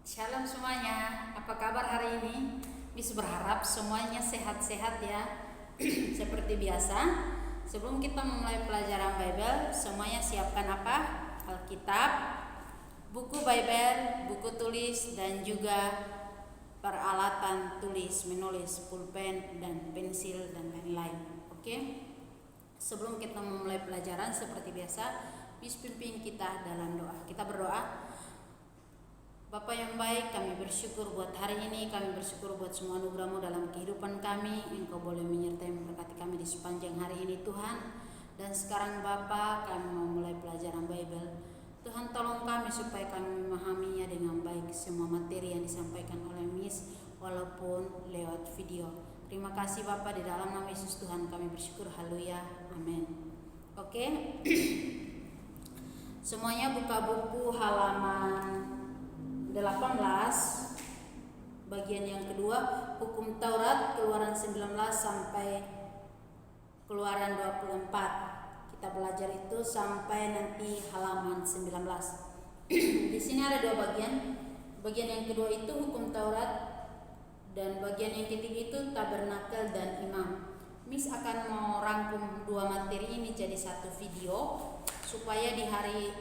Shalom semuanya, apa kabar hari ini? Miss berharap semuanya sehat-sehat ya. Seperti biasa, sebelum kita memulai pelajaran Bible, semuanya siapkan apa? Alkitab, buku Bible, buku tulis, dan juga peralatan tulis, menulis, pulpen, dan pensil, dan lain-lain. Oke? Sebelum kita memulai pelajaran, seperti biasa, Miss pimpin kita dalam doa. Kita berdoa. Bapa yang baik, kami bersyukur buat hari ini, kami bersyukur buat semua anugerah-Mu dalam kehidupan kami. Engkau boleh menyertai memberkati kami di sepanjang hari ini Tuhan. Dan sekarang Bapa, kami mau mulai pelajaran Bible. Tuhan tolong kami supaya kami memahaminya dengan baik semua materi yang disampaikan oleh Miss walaupun lewat video. Terima kasih Bapa, di dalam nama Yesus Tuhan kami bersyukur, haleluya, amin. Oke. Semuanya buka buku halaman 18, bagian yang kedua, hukum Taurat, Keluaran 19 sampai Keluaran 24. Kita belajar itu sampai nanti halaman 19. Di sini ada dua bagian. Bagian yang kedua itu hukum Taurat, dan bagian yang ketiga itu tabernakel dan imam. Miss akan mau rangkum dua materi ini jadi satu video, supaya di hari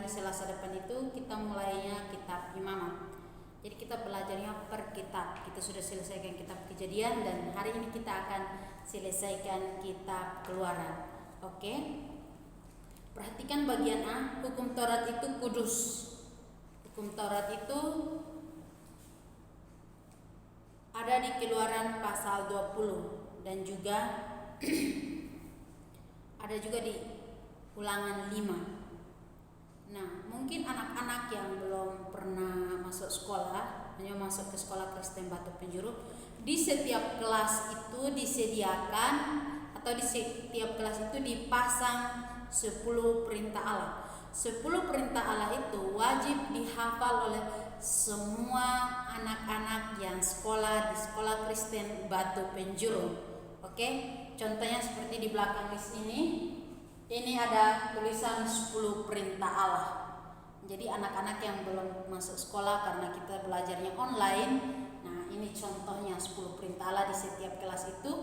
Selasa depan itu kita mulainya kitab Imamat. Jadi kita belajarnya per kitab. Kita sudah selesaikan kitab Kejadian dan hari ini kita akan selesaikan kitab Keluaran. Oke? Perhatikan bagian A, hukum Taurat itu kudus. Hukum Taurat itu ada di Keluaran pasal 20 dan juga ada juga di Ulangan 5. Nah, mungkin anak-anak yang belum pernah masuk sekolah, hanya masuk ke sekolah Kristen Batu Penjuru, di setiap kelas itu disediakan atau di setiap kelas itu dipasang 10 perintah Allah. 10 perintah Allah itu wajib dihafal oleh semua anak-anak yang sekolah di sekolah Kristen Batu Penjuru. Oke? Contohnya seperti di belakang list ini. Ini ada tulisan 10 perintah Allah. Jadi anak-anak yang belum masuk sekolah karena kita belajarnya online, nah ini contohnya 10 perintah Allah di setiap kelas itu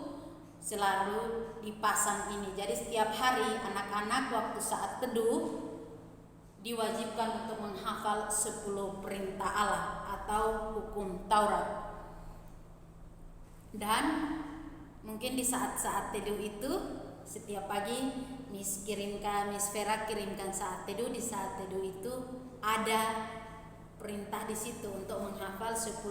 selalu dipasang ini. Jadi setiap hari anak-anak waktu saat teduh diwajibkan untuk menghafal 10 perintah Allah atau hukum Taurat. Dan mungkin di saat-saat teduh itu setiap pagi Miss Vera kirimkan saat teduh. Di saat teduh itu ada perintah di situ untuk menghafal 10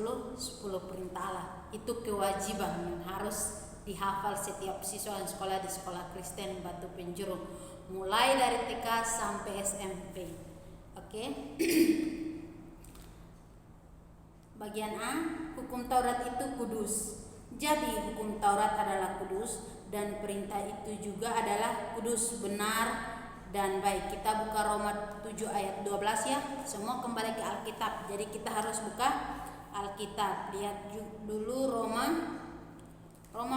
perintah Allah. Itu kewajiban yang harus dihafal setiap siswa yang sekolah di sekolah Kristen Batu Penjuru, mulai dari TK sampai SMP. Oke? Bagian A, hukum Taurat itu kudus. Jadi hukum Taurat adalah kudus dan perintah itu juga adalah kudus, benar, dan baik. Kita buka Roma 7 ayat 12 ya. Semua kembali ke Alkitab. Jadi kita harus buka Alkitab. Lihat dulu Roma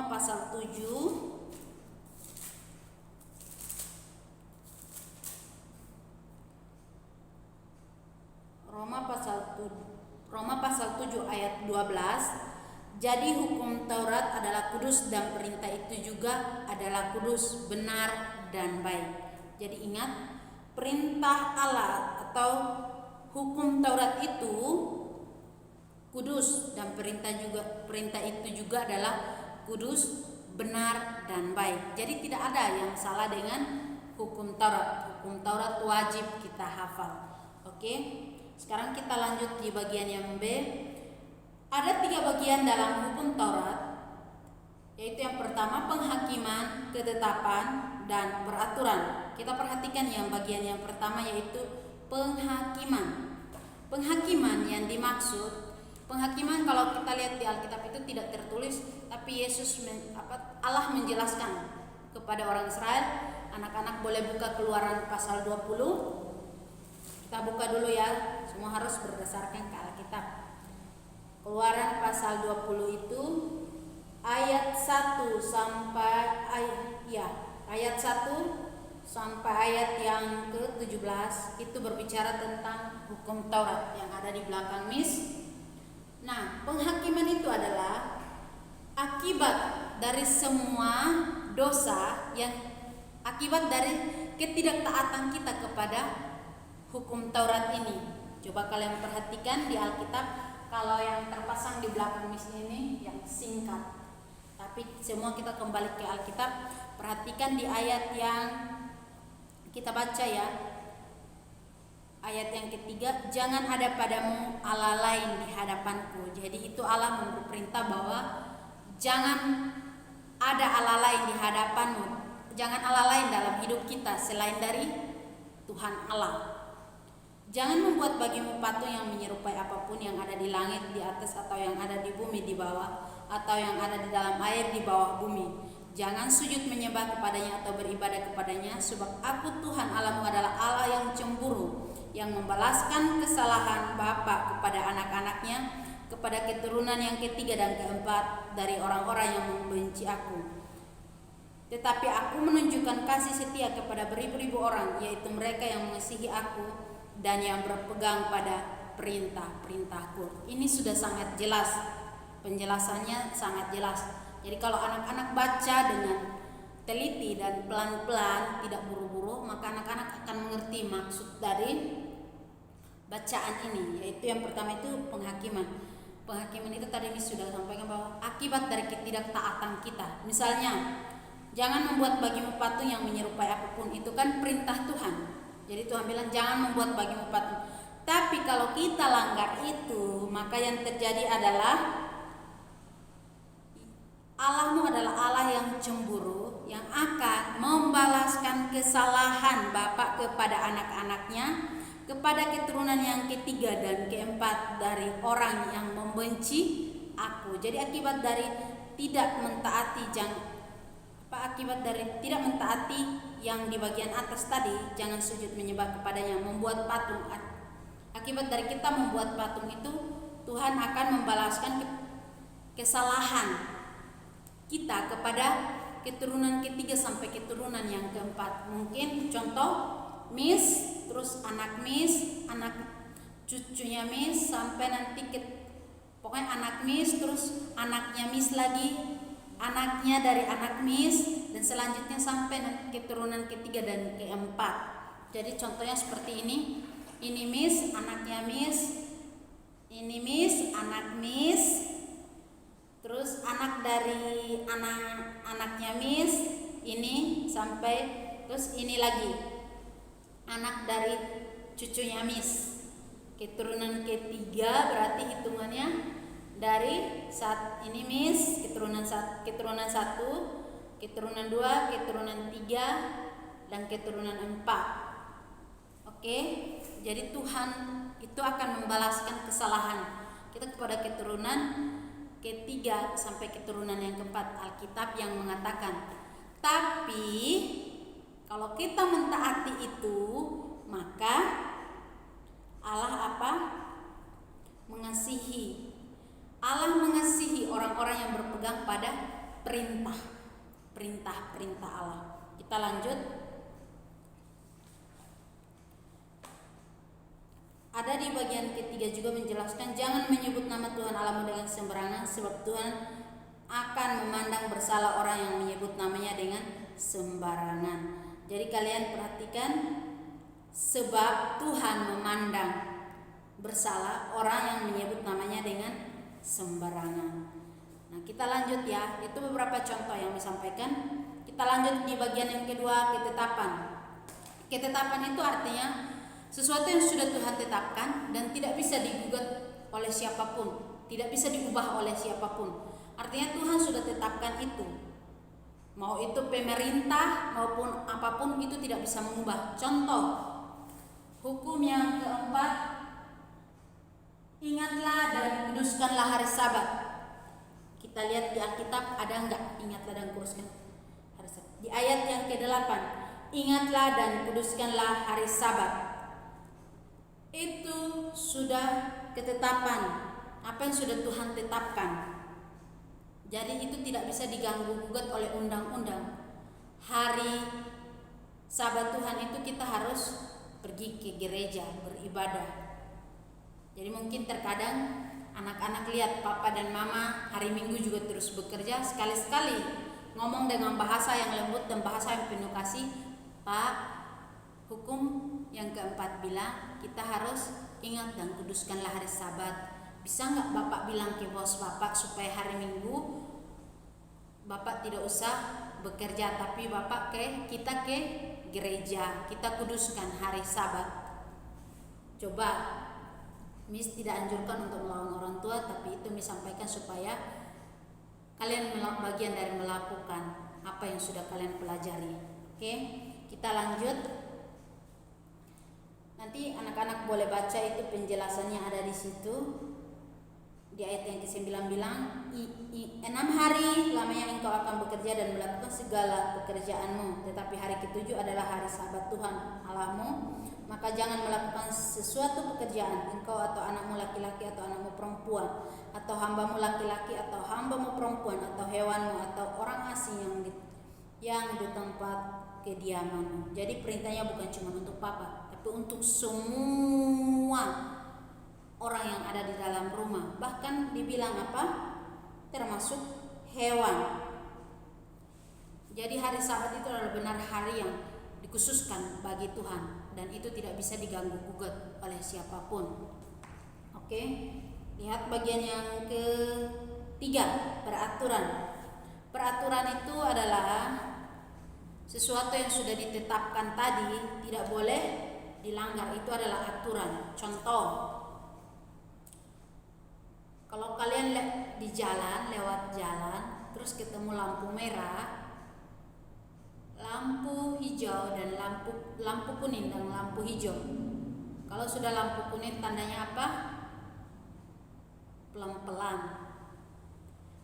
pasal 7. Roma pasal 7 ayat 12. Jadi hukum Taurat adalah kudus dan perintah itu juga adalah kudus, benar, dan baik. Jadi ingat, perintah Allah atau hukum Taurat itu kudus dan perintah itu juga adalah kudus, benar, dan baik. Jadi tidak ada yang salah dengan hukum Taurat. Hukum Taurat wajib kita hafal. Oke? Sekarang kita lanjut di bagian yang B. Ada 3 bagian dalam hukum Taurat, yaitu yang pertama penghakiman, ketetapan, dan peraturan. Kita perhatikan yang bagian yang pertama yaitu penghakiman. Penghakiman yang dimaksud, penghakiman kalau kita lihat di Alkitab itu tidak tertulis, tapi Allah menjelaskan kepada orang Israel. Anak-anak boleh buka Keluaran pasal 20. Kita buka dulu ya, semua harus berdasarkan ke Alkitab. Keluaran pasal 20 itu ayat 1 sampai ayat 1 sampai ayat yang ke-17 itu berbicara tentang hukum Taurat yang ada di belakang mis. Nah, penghakiman itu adalah akibat dari semua dosa yang akibat dari ketidaktaatan kita kepada hukum Taurat ini. Coba kalian perhatikan di Alkitab, kalau yang terpasang di belakang mis ini yang singkat. Tapi semua kita kembali ke Alkitab, perhatikan di ayat yang kita baca ya. Ayat yang ketiga, jangan ada padamu Allah lain di hadapanku. Jadi itu Allah memberi perintah bahwa jangan ada Allah lain di hadapanmu. Jangan Allah lain dalam hidup kita selain dari Tuhan Allah. Jangan membuat bagimu patung yang menyerupai apapun yang ada di langit di atas, atau yang ada di bumi di bawah, atau yang ada di dalam air di bawah bumi. Jangan sujud menyembah kepadanya atau beribadah kepadanya, sebab aku Tuhan Allahmu adalah Allah yang cemburu, yang membalaskan kesalahan bapa kepada anak-anaknya, kepada keturunan yang ketiga dan keempat dari orang-orang yang membenci aku. Tetapi aku menunjukkan kasih setia kepada beribu-ribu orang, yaitu mereka yang mengasihi aku dan yang berpegang pada perintah-perintahku. Ini sudah sangat jelas, penjelasannya sangat jelas. Jadi kalau anak-anak baca dengan teliti dan pelan-pelan, tidak buru-buru, maka anak-anak akan mengerti maksud dari bacaan ini. Yaitu yang pertama itu penghakiman. Penghakiman itu tadi sudah sampaikan bahwa akibat dari ketidaktaatan kita. Misalnya, jangan membuat bagimu patung yang menyerupai apapun, itu kan perintah Tuhan. Jadi Tuhan bilang jangan membuat bagimu patung. Tapi kalau kita langgar itu, maka yang terjadi adalah Allahmu adalah Allah yang cemburu, yang akan membalaskan kesalahan bapa kepada anak-anaknya, kepada keturunan yang ketiga dan keempat dari orang yang membenci aku. Jadi akibat dari tidak mentaati akibat dari tidak mentaati yang di bagian atas tadi, jangan sujud menyembah kepadanya, membuat patung. Akibat dari kita membuat patung itu, Tuhan akan membalaskan kesalahan kita kepada keturunan ketiga sampai keturunan yang keempat. Mungkin contoh mis, terus anak mis, anak cucunya mis, sampai nanti pokoknya anak mis, terus anaknya mis lagi, anaknya dari anak mis, dan selanjutnya sampai keturunan ketiga dan keempat. Jadi contohnya seperti ini mis, anaknya mis, ini mis, anak mis, terus anak dari anaknya mis, ini sampai, terus ini lagi anak dari cucunya mis. Keturunan ketiga berarti hitungannya dari saat ini mis, keturunan satu, keturunan dua, keturunan tiga, dan keturunan empat. Oke, jadi Tuhan itu akan membalaskan kesalahan kita kepada keturunan ketiga sampai keturunan yang keempat. Alkitab yang mengatakan. Tapi kalau kita mentaati itu, maka Allah apa? Mengasihi. Allah mengasihi orang-orang yang berpegang pada perintah Allah. Kita lanjut. Ada di bagian ketiga juga menjelaskan jangan menyebut nama Tuhan Allahmu dengan sembarangan, sebab Tuhan akan memandang bersalah orang yang menyebut namanya dengan sembarangan. Jadi kalian perhatikan, sebab Tuhan memandang bersalah orang yang menyebut namanya dengan sembarangan. Nah, kita lanjut ya. Itu beberapa contoh yang disampaikan. Kita lanjut di bagian yang kedua, ketetapan. Ketetapan itu artinya sesuatu yang sudah Tuhan tetapkan dan tidak bisa digugat oleh siapapun, tidak bisa diubah oleh siapapun. Artinya Tuhan sudah tetapkan itu. Mau itu pemerintah maupun apapun itu tidak bisa mengubah. Contoh, hukum yang keempat, ingatlah dan kuduskanlah hari Sabat. Kita lihat di Alkitab ada enggak ingatlah dan kuduskan hari Sabat. Di ayat yang ke-8, ingatlah dan kuduskanlah hari Sabat. Itu sudah ketetapan, apa yang sudah Tuhan tetapkan. Jadi itu tidak bisa diganggu gugat oleh undang-undang. Hari Sabat Tuhan itu kita harus pergi ke gereja beribadah. Jadi mungkin terkadang anak-anak lihat papa dan mama hari Minggu juga terus bekerja, sekali-sekali ngomong dengan bahasa yang lembut dan bahasa yang penuh kasih. Pak, hukum yang keempat bilang kita harus ingat dan kuduskanlah hari Sabat. Bisa nggak Bapak bilang ke bos Bapak supaya hari Minggu Bapak tidak usah bekerja, tapi Bapak kita ke gereja, kita kuduskan hari Sabat. Coba, Miss tidak anjurkan untuk melawan orang tua, tapi itu Miss sampaikan supaya kalian bagian dari melakukan apa yang sudah kalian pelajari. Oke, kita lanjut. Nanti anak-anak boleh baca itu penjelasannya ada di situ. Di ayat yang ke-9 bilang, 6 hari lamanya engkau akan bekerja dan melakukan segala pekerjaanmu, tetapi hari ke-7 adalah hari Sabat Tuhan Allahmu. Maka jangan melakukan sesuatu pekerjaan, engkau atau anakmu laki-laki atau anakmu perempuan, atau hambamu laki-laki atau hambamu perempuan, atau hewanmu, atau orang asing yang di tempat kediamanmu. Jadi perintahnya bukan cuma untuk papa, tapi untuk semua orang yang ada di dalam rumah. Bahkan dibilang apa? Termasuk hewan. Jadi hari Sabat itu adalah benar hari yang dikhususkan bagi Tuhan, dan itu tidak bisa diganggu gugat oleh siapapun. Oke, lihat bagian yang ketiga, peraturan. Peraturan itu adalah sesuatu yang sudah ditetapkan tadi, tidak boleh dilanggar. Itu adalah aturan. Contoh, kalau kalian di jalan, lewat jalan, terus ketemu lampu merah, lampu hijau dan lampu kuning dan lampu hijau. Kalau sudah lampu kuning tandanya apa? Pelan-pelan.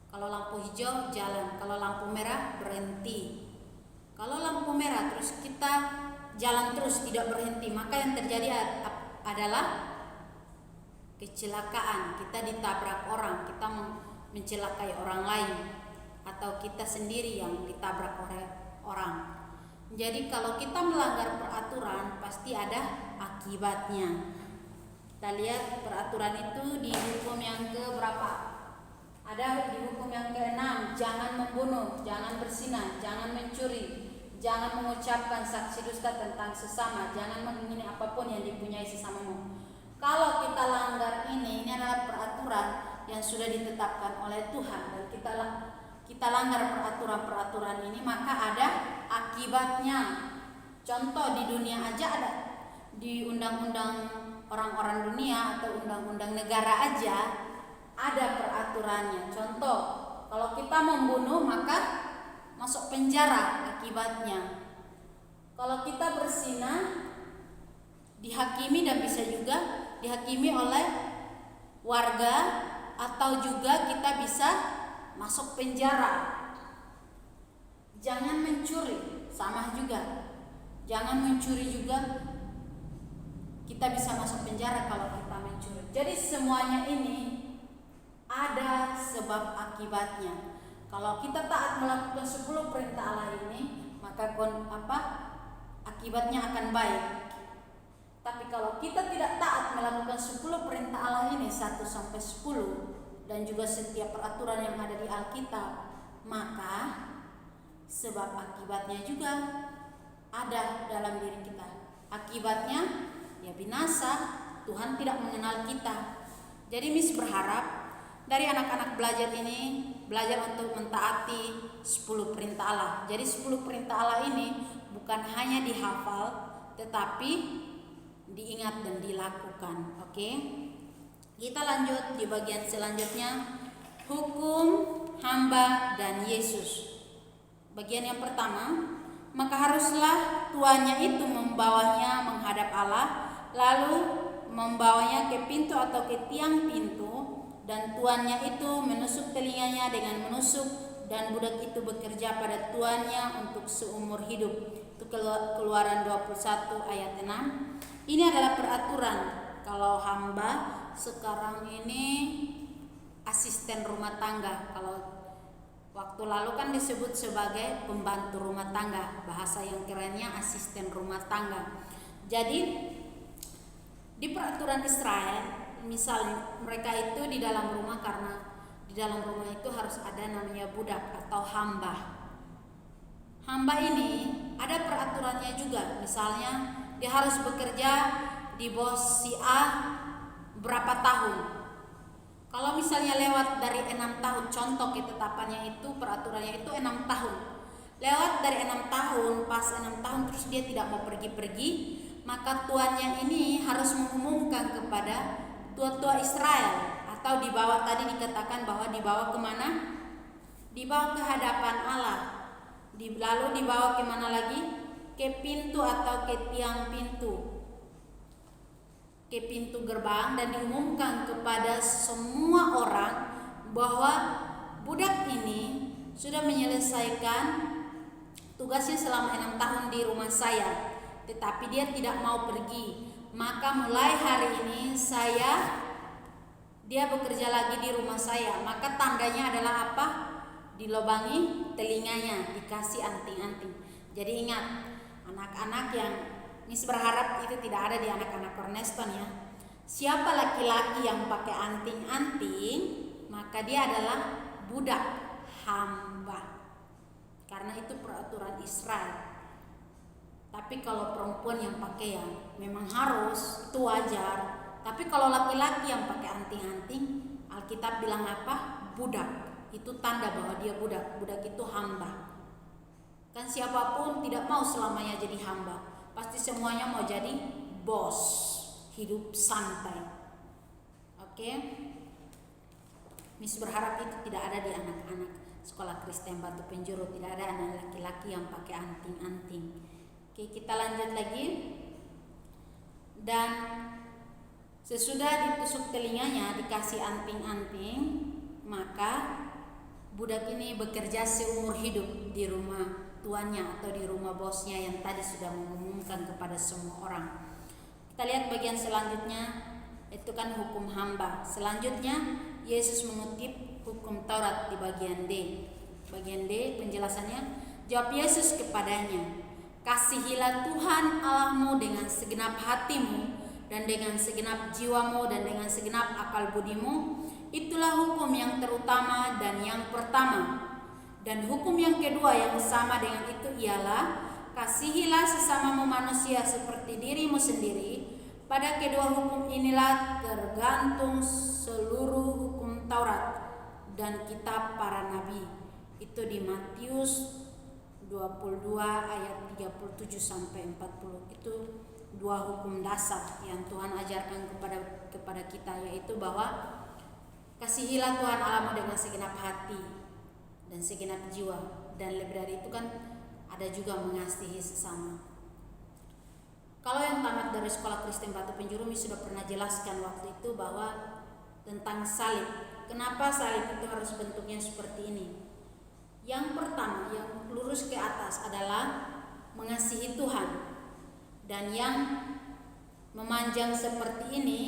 Kalau lampu hijau jalan, kalau lampu merah berhenti. Kalau lampu merah terus kita jalan terus tidak berhenti, maka yang terjadi adalah kecelakaan. Kita ditabrak orang, kita mencelakai orang lain, atau kita sendiri yang ditabrak oleh orang. Jadi kalau kita melanggar peraturan pasti ada akibatnya. Kita lihat peraturan itu di hukum yang ke-berapa? Ada di hukum yang ke-6, jangan membunuh, jangan berzinah, jangan mencuri, jangan mengucapkan saksi dusta tentang sesama, jangan mengingini apapun yang dipunyai sesamamu. Kalau kita langgar ini adalah peraturan yang sudah ditetapkan oleh Tuhan, dan kita langgar peraturan-peraturan ini, maka ada akibatnya. Contoh di dunia aja ada, di undang-undang orang-orang dunia atau undang-undang negara aja ada peraturannya. Contoh, kalau kita membunuh maka masuk penjara akibatnya. Kalau kita berzinah dihakimi, dan bisa juga dihakimi oleh warga, atau juga kita bisa masuk penjara. Jangan mencuri, sama juga. Jangan mencuri juga, kita bisa masuk penjara kalau kita mencuri. Jadi semuanya ini ada sebab akibatnya. Kalau kita taat melakukan 10 perintah Allah ini, maka akibatnya akan baik. Tapi kalau kita tidak taat melakukan 10 perintah Allah ini 1 sampai 10 dan juga setiap peraturan yang ada di Alkitab, maka sebab akibatnya juga ada dalam diri kita. Akibatnya ya binasa, Tuhan tidak mengenal kita. Jadi Miss berharap dari anak-anak belajar ini, belajar untuk mentaati 10 perintah Allah. Jadi 10 perintah Allah ini bukan hanya dihafal, tetapi diingat dan dilakukan. Oke? Kita lanjut di bagian selanjutnya, hukum hamba dan Yesus. Bagian yang pertama, maka haruslah tuannya itu membawanya menghadap Allah, lalu membawanya ke pintu atau ke tiang pintu, dan tuannya itu menusuk telinganya dengan menusuk, dan budak itu bekerja pada tuannya untuk seumur hidup. Itu Keluaran 21 ayat 6. Ini adalah peraturan. Kalau hamba sekarang ini asisten rumah tangga, kalau Waktu lalu kan disebut sebagai pembantu rumah tangga, bahasa yang kerennya asisten rumah tangga. Jadi di peraturan Israel, misalnya mereka itu di dalam rumah, karena di dalam rumah itu harus ada namanya budak atau hamba. Hamba ini ada peraturannya juga, misalnya dia harus bekerja di bos si A berapa tahun. Kalau misalnya lewat dari 6 tahun, contoh ketetapannya itu peraturannya itu 6 tahun. Lewat dari 6 tahun, pas 6 tahun terus dia tidak mau pergi-pergi, maka tuannya ini harus mengumumkan kepada tua-tua Israel, atau dibawa, tadi dikatakan bahwa dibawa kemana? Dibawa ke hadapan Allah. Lalu dibawa kemana lagi? Ke pintu atau ke tiang pintu, ke pintu gerbang, dan diumumkan kepada semua orang bahwa budak ini sudah menyelesaikan tugasnya selama 6 tahun di rumah saya, tetapi dia tidak mau pergi. Maka mulai hari ini dia bekerja lagi di rumah saya. Maka tandanya adalah apa? Dilobangi telinganya, dikasih anting-anting. Jadi ingat, anak-anak yang Miss berharap itu tidak ada di anak-anak Cornerstone ya. Siapa laki-laki yang pakai anting-anting, maka dia adalah budak, hamba. Karena itu peraturan Israel. Tapi kalau perempuan yang pakai yang memang harus, itu wajar. Tapi kalau laki-laki yang pakai anting-anting, Alkitab bilang apa? Budak. Itu tanda bahwa dia budak. Budak itu hamba. Kan siapapun tidak mau selamanya jadi hamba. Pasti semuanya mau jadi bos, hidup santai. Oke? Miss berharap itu tidak ada di anak-anak sekolah Kristen Batu Penjuru. Tidak ada anak laki-laki yang pakai anting-anting. Oke, kita lanjut lagi. Dan sesudah ditusuk telinganya, dikasih anting-anting, maka budak ini bekerja seumur hidup di rumah tuannya atau di rumah bosnya yang tadi sudah mengumumkan kepada semua orang. Kita lihat bagian selanjutnya, itu kan hukum hamba. Selanjutnya Yesus mengutip hukum Taurat di bagian D. Bagian D penjelasannya, jawab Yesus kepadanya, kasihilah Tuhan Allahmu dengan segenap hatimu dan dengan segenap jiwamu dan dengan segenap akal budimu. Itulah hukum yang terutama dan yang pertama. Dan hukum yang kedua yang sama dengan itu ialah, kasihilah sesamamu manusia seperti dirimu sendiri. Pada kedua hukum inilah tergantung seluruh hukum Taurat dan kitab para nabi. Itu di Matius 22 ayat 37 sampai 40. Itu dua hukum dasar yang Tuhan ajarkan kepada kita, yaitu bahwa kasihilah Tuhan Allahmu dengan segenap hati dan segenap jiwa, dan lebih dari itu kan ada juga mengasihi sesama. Kalau yang tamat dari sekolah Kristen Batu Penjuru sudah pernah jelaskan waktu itu bahwa tentang salib. Kenapa salib itu harus bentuknya seperti ini? Yang pertama, yang lurus ke atas adalah mengasihi Tuhan, dan yang memanjang seperti ini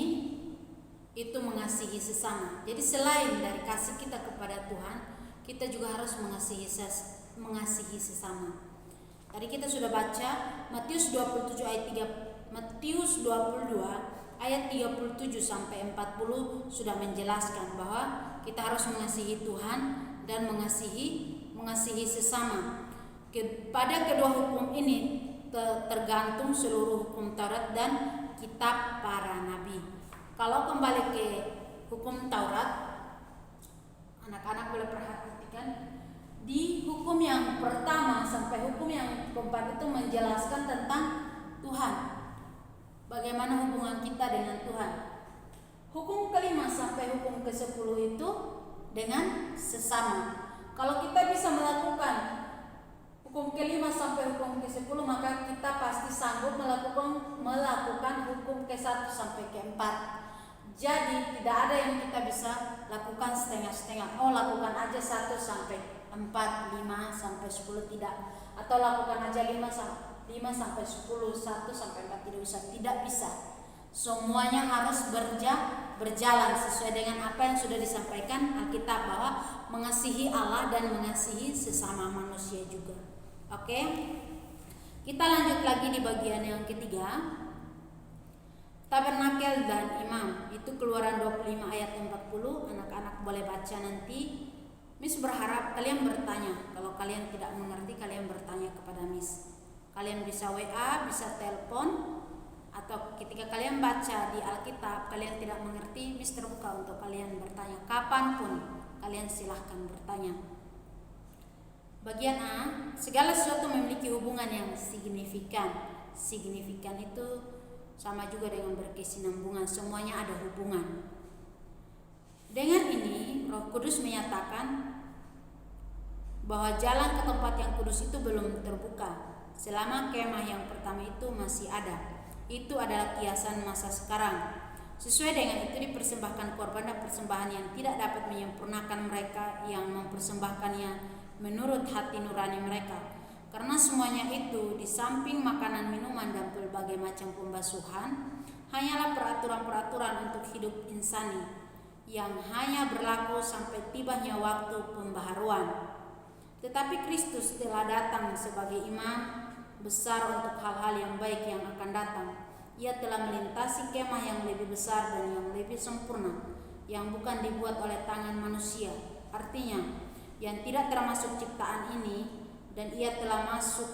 itu mengasihi sesama. Jadi selain dari kasih kita kepada Tuhan, kita juga harus mengasihi sesama. Tadi kita sudah baca Matius 22 ayat 37 sampai 40 sudah menjelaskan bahwa kita harus mengasihi Tuhan dan mengasihi sesama. Pada kedua hukum ini tergantung seluruh hukum Taurat dan kitab para nabi. Kalau kembali ke hukum Taurat, anak-anak boleh perhatikan di hukum yang pertama sampai hukum yang keempat itu menjelaskan tentang Tuhan, bagaimana hubungan kita dengan Tuhan. Hukum kelima sampai hukum ke-10 itu dengan sesama. Kalau kita bisa melakukan hukum kelima sampai hukum ke-10, maka kita pasti sanggup melakukan hukum ke-1 sampai ke-4. Jadi tidak ada yang kita bisa lakukan setengah-setengah. Lakukan aja 1 sampai 4, 5 sampai 10 tidak. Atau lakukan aja 5 sampai 10, 1 sampai 4 tidak bisa. Tidak bisa. Semuanya harus berjalan sesuai dengan apa yang sudah disampaikan Alkitab, bahwa mengasihi Allah dan mengasihi sesama manusia juga. Oke? Kita lanjut lagi di bagian yang ketiga. Tabernakel dan imam, itu Keluaran 25 ayat 40. Anak-anak boleh baca nanti. Miss berharap kalian bertanya. Kalau kalian tidak mengerti, kalian bertanya kepada Miss. Kalian bisa WA, bisa telepon, atau ketika kalian baca di Alkitab kalian tidak mengerti, Miss terbuka untuk kalian bertanya. Kapanpun kalian silahkan bertanya. Bagian A, segala sesuatu memiliki hubungan yang signifikan. Signifikan itu sama juga dengan berkesinambungan, semuanya ada hubungan. Dengan ini Roh Kudus menyatakan bahwa jalan ke tempat yang kudus itu belum terbuka selama kemah yang pertama itu masih ada. Itu adalah kiasan masa sekarang. Sesuai dengan itu dipersembahkan korban dan persembahan yang tidak dapat menyempurnakan mereka yang mempersembahkannya menurut hati nurani mereka. Karena semuanya itu, di samping makanan, minuman, dan berbagai macam pembasuhan, hanyalah peraturan-peraturan untuk hidup insani yang hanya berlaku sampai tibanya waktu pembaharuan. Tetapi Kristus telah datang sebagai imam besar untuk hal-hal yang baik yang akan datang. Ia telah melintasi kemah yang lebih besar dan yang lebih sempurna, yang bukan dibuat oleh tangan manusia, artinya yang tidak termasuk ciptaan ini. Dan ia telah masuk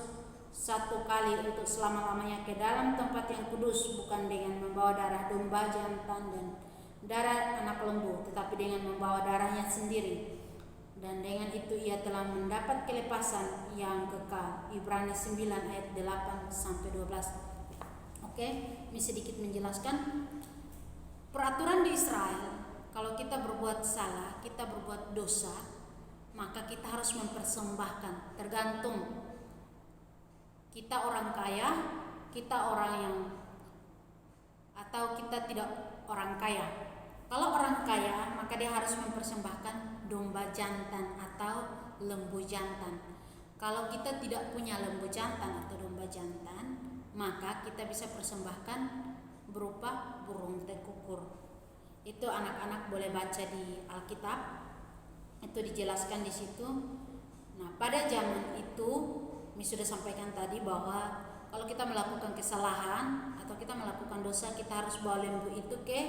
satu kali untuk selama-lamanya ke dalam tempat yang kudus, bukan dengan membawa darah domba jantan dan darah anak lembu, tetapi dengan membawa darahnya sendiri. Dan dengan itu ia telah mendapat kelepasan yang kekal. Ibrani 9 ayat 8 sampai 12. Oke, ini sedikit menjelaskan peraturan di Israel. Kalau kita berbuat salah, kita berbuat dosa, maka kita harus mempersembahkan. Tergantung kita orang kaya, kita orang yang, atau kita tidak orang kaya. Kalau orang kaya, maka dia harus mempersembahkan domba jantan atau lembu jantan. Kalau kita tidak punya lembu jantan atau domba jantan, maka kita bisa persembahkan berupa burung tekukur. Itu anak-anak boleh baca di Alkitab. Itu dijelaskan di situ. Nah, pada zaman itu, sudah sampaikan tadi bahwa kalau kita melakukan kesalahan atau kita melakukan dosa, kita harus bawa lembu itu ke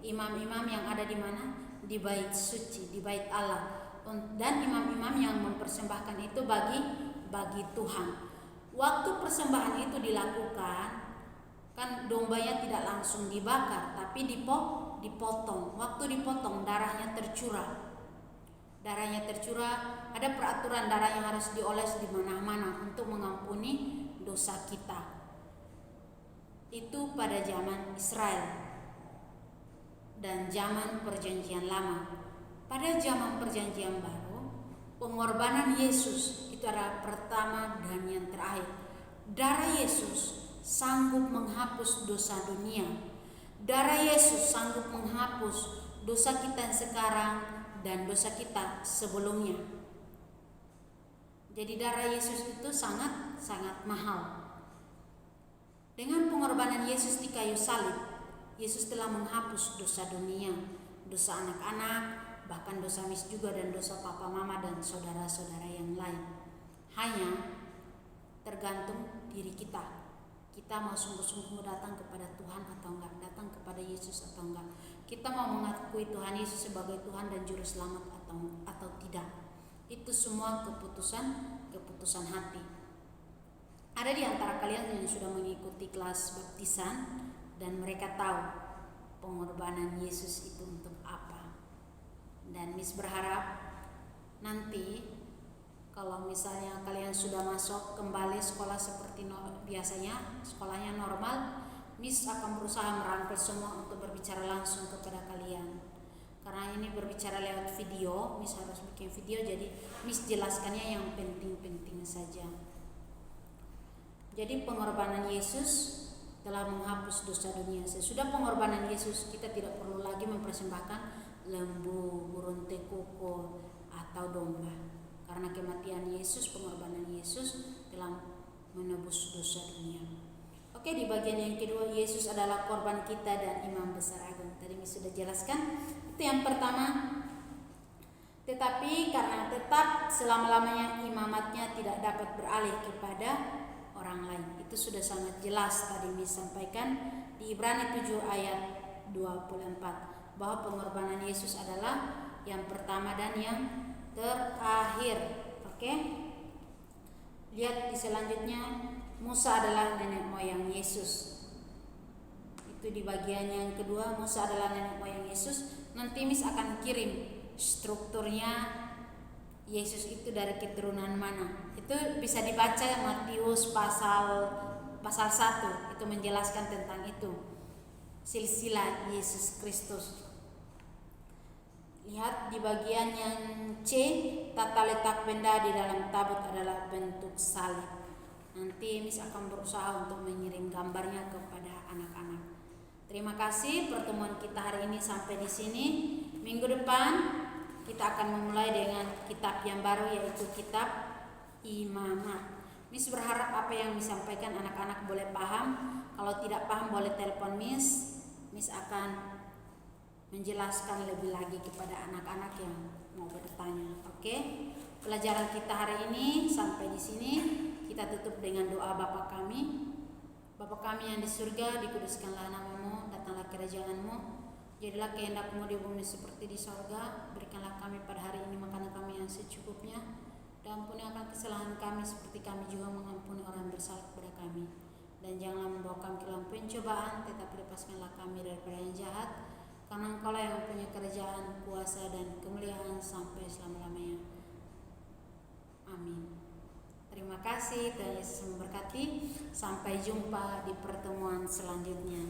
imam-imam yang ada di mana? Di bait suci, di bait Allah. Dan imam-imam yang mempersembahkan itu bagi Tuhan. Waktu persembahan itu dilakukan, kan dombanya tidak langsung dibakar, tapi dipotong. Waktu dipotong, darahnya tercurah. Ada peraturan darah yang harus dioles di mana-mana untuk mengampuni dosa kita. Itu pada zaman Israel dan zaman perjanjian lama. Pada zaman perjanjian baru, pengorbanan Yesus itu adalah pertama dan yang terakhir. Darah Yesus sanggup menghapus dosa dunia. Darah Yesus sanggup menghapus dosa kita yang sekarang dan dosa kita sebelumnya. Jadi darah Yesus itu sangat mahal. Dengan pengorbanan Yesus di kayu salib, Yesus telah menghapus dosa dunia, dosa anak-anak, bahkan dosa Miss juga, dan dosa papa mama dan saudara-saudara yang lain. Hanya tergantung diri kita. Kita mau sungguh-sungguh datang kepada Tuhan atau enggak, datang kepada Yesus atau enggak. Kita mau mengakui Tuhan Yesus sebagai Tuhan dan Juru Selamat atau tidak. Itu semua keputusan hati. Ada di antara kalian yang sudah mengikuti kelas baptisan dan mereka tahu pengorbanan Yesus itu untuk apa. Dan Miss berharap nanti kalau misalnya kalian sudah masuk kembali sekolah seperti biasanya, sekolahnya normal, Miss akan berusaha merangkul semua untuk berbicara langsung kepada kalian. Karena ini berbicara lewat video, Miss harus bikin video, jadi Miss jelaskannya yang penting-penting saja. Jadi pengorbanan Yesus telah menghapus dosa dunia. Sesudah pengorbanan Yesus, kita tidak perlu lagi mempersembahkan lembu, burung tekukur, atau domba. Karena kematian Yesus, pengorbanan Yesus telah menebus dosa dunia. Oke, di bagian yang kedua, Yesus adalah korban kita dan imam besar agung. Tadi Miss sudah jelaskan. Itu yang pertama. Tetapi karena tetap selama-lamanya imamatnya tidak dapat beralih kepada orang lain. Itu sudah sangat jelas tadi Miss sampaikan di Ibrani 7 ayat 24 bahwa pengorbanan Yesus adalah yang pertama dan yang terakhir. Oke? Lihat di selanjutnya, Musa adalah nenek moyang Yesus. Itu di bagian yang kedua, Musa adalah nenek moyang Yesus. Nanti Miss akan kirim strukturnya Yesus itu dari keturunan mana. Itu bisa dibaca Matius pasal 1, itu menjelaskan tentang itu. Silsilah Yesus Kristus. Lihat di bagian yang C, tata letak benda di dalam tabut adalah bentuk salib. Nanti Miss akan berusaha untuk mengirim gambarnya kepada anak-anak. Terima kasih, pertemuan kita hari ini sampai di sini. Minggu depan kita akan memulai dengan kitab yang baru, yaitu kitab Imamat. Miss berharap apa yang disampaikan anak-anak boleh paham. Kalau tidak paham boleh telepon Miss. Miss akan menjelaskan lebih lagi kepada anak-anak yang mau bertanya. Oke? Pelajaran kita hari ini sampai di sini. Kita tutup dengan doa Bapa kami. Bapa kami yang di surga, dikuduskanlah nama-Mu, datanglah kerajaan-Mu. Jadilah kehendak-Mu di bumi seperti di sorga. Berikanlah kami pada hari ini makanan kami yang secukupnya. Dan ampuni akan kesalahan kami seperti kami juga mengampuni orang yang bersalah kepada kami. Dan janganlah membawa kami ke dalam pencobaan, tetapi lepaskanlah kami daripada yang jahat. Karena Engkau-lah yang mempunyai kerajaan, kuasa, dan kemuliaan sampai selama-lamanya. Amin. Terima kasih, Tuhan Yesus memberkati. Sampai jumpa di pertemuan selanjutnya.